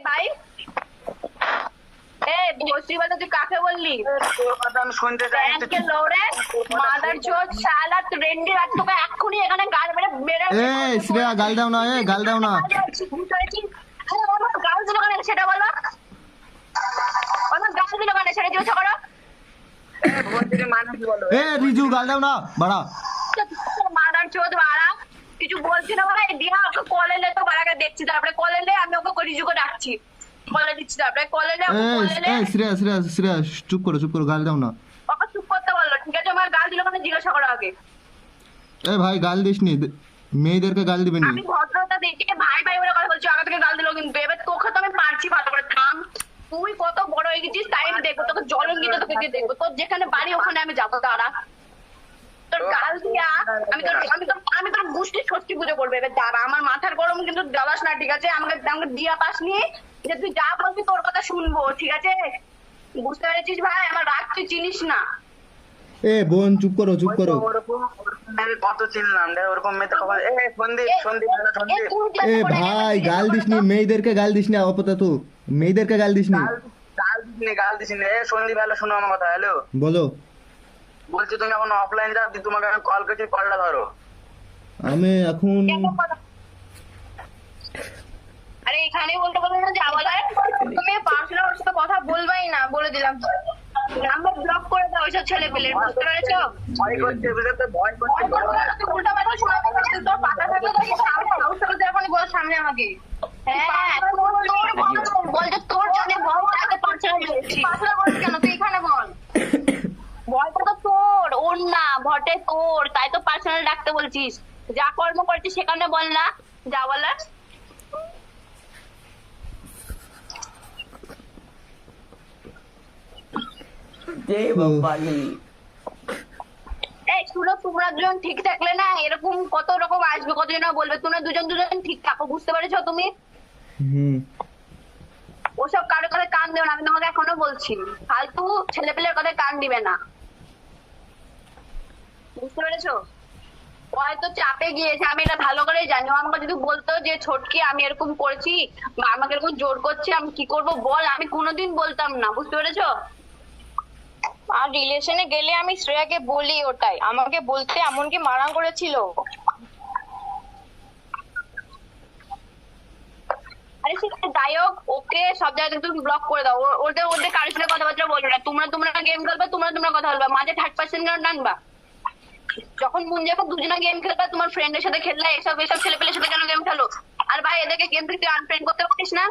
ভাই বলছি বলতে তুই কাকে বললি? তোর কথা আমি শুনতে চাই না। ব্যাংকে লড়ে মাদার চোদ শালা ট্রেন্ডি রাখ তোকে এক্ষুনি এখানে গাল মেরে মেরে শ্রেয়া গাল দাও না, গাল দাও না। গাল দিল কেন সেটা বলো, আমার গাল দিল কেন সেটা জিজ্ঞাসা করো। বলছি মানুষ বলো। রিজু গাল দাও না বাড়া। মাদার চোদ বাড়া কিছু বলছি না ভাই, দিয়া ওকে কলে লে তো বাড়াকে দেখছি, তারপরে কলে লে আমি ওকে রিজুকে ডাকছি, বলে দিচ্ছি তারপরে কলে লে শ্রেয়া শ্রেয়া শ্রেয়া চুপ করো গাল দাও না। ওকে চুপ করতে বললো, ঠিক আছে? আমার গাল দিল কেন জিজ্ঞাসা করো আগে। ভাই গাল দিসনি, মেয়েদেরকে গাল দিবেনি। আমি ভদ্রতা দেখে ভাই ভাই বলে কথা বলছি, আগে থেকে গাল দিল কিন্তু এবার তোকে তো আমি পারছি ভালো করে। থাম, তুই কত বড় হয়ে গেছিস তাই আমি দেখবো, তোকে জলঙ্গিতে তোকে দেখবো, তোর যেখানে বাড়ি ওখানে আমি যাবো। দাঁড়া, তোর গাল দিয়া আমি তোর গোষ্ঠী ষষ্ঠী পুজো করবো এবার। দাঁড়া, আমার মাথার গরম কিন্তু জ্বালাস না, ঠিক আছে? আমাকে দিয়া পাস নিয়ে যে তুই যা বলবি তোর কথা শুনবো, ঠিক আছে? বুঝতে পেরেছিস ভাই? আমার রাগ তুই চিনিস না। বোন চুপ করো। আমি কত চিনলাম রে ওরকম মেয়েতে কখন। সন্দীপ ভাই গাল দিসনি, মেয়েদেরকে গাল দিসনি আপাতত, মেয়েদেরকে গাল দিসনি। গাল দিসনি। সন্দীপ হ্যালো, শোনো আমার কথা। হ্যালো বলো। বলছি তুমি এখন অফলাইন যাও, তোমাকে আমি কল করছি, কলটা ধরো। আমি এখন আরে এখানে বলতে বলো না যা বলার, তুমি পার্সোনাল ওর সাথে কথা বলবাই না, বলে দিলাম। নাম্বার ব্লক করে দাও ওইসব ছেলে পেলে, বুঝতে পেরেছো? ভয় করছে, ভয় করছে। উল্টা পাল্টা শোনা যাচ্ছে, তোর পাতা থাকলে তো সামনে হাউস থেকে এখনই বল সামনে আমাকে। হ্যাঁ বল যে তোর জন্য ভয় পার্সোনাল বলছি। পার্সোনাল বলছি কেন? তুই এখানে বল। ভয়টা তো তোর, ওর না, ভটে তোর, তাই তো পার্সোনাল ডাকতে বলছিস। যা কর্ম করছিস সেখানে বল না, যা বলার। এই শুনো, তোমরা দুজন ঠিক থাকলে না এরকম কত রকম আসবে, কতজন বলবে। তোমরা দুজন ঠিক থাকো, বুঝতে পেরেছো তুমি? ওসব কারো কথা কান দেবে না, আমি তোমাকে এখনো বলছি। ফালতু ছেলেপেলের কথায় কান দিবে না, বুঝতে পেরেছো? হয়তো চাপে গিয়েছে, আমি এটা ভালো করেই জানি। ও আমাকে যদি বলতো যে ছোটকি আমি এরকম করেছি বা আমাকে এরকম জোর করছে, আমি কি করবো বল, আমি কোনোদিন বলতাম না, বুঝতে পেরেছো? আর রিলেশনে গেলে আমি শ্রেয়াকে বলি ওটাই, আমাকে বলতে এমনকি মানা করেছিল। আরে যাই হোক, ওকে সব জায়গায় তুমি ব্লক করে দাও। ওদের কারোর সাথে কথাবার্তা বলবে না। তোমরা গেম খেলবে, তোমরা কথা বলবে, মাঝে থার্ড পার্সন টানবা। যখন মন যাবে দুজনে গেম খেলবে, তোমার ফ্রেন্ডের সাথে খেললে, এসব ছেলেপেলের সাথে কেন গেম খেলো? আর ভাই এদেরকে গেম থেকে আনফ্রেন্ড করতে পারিস না?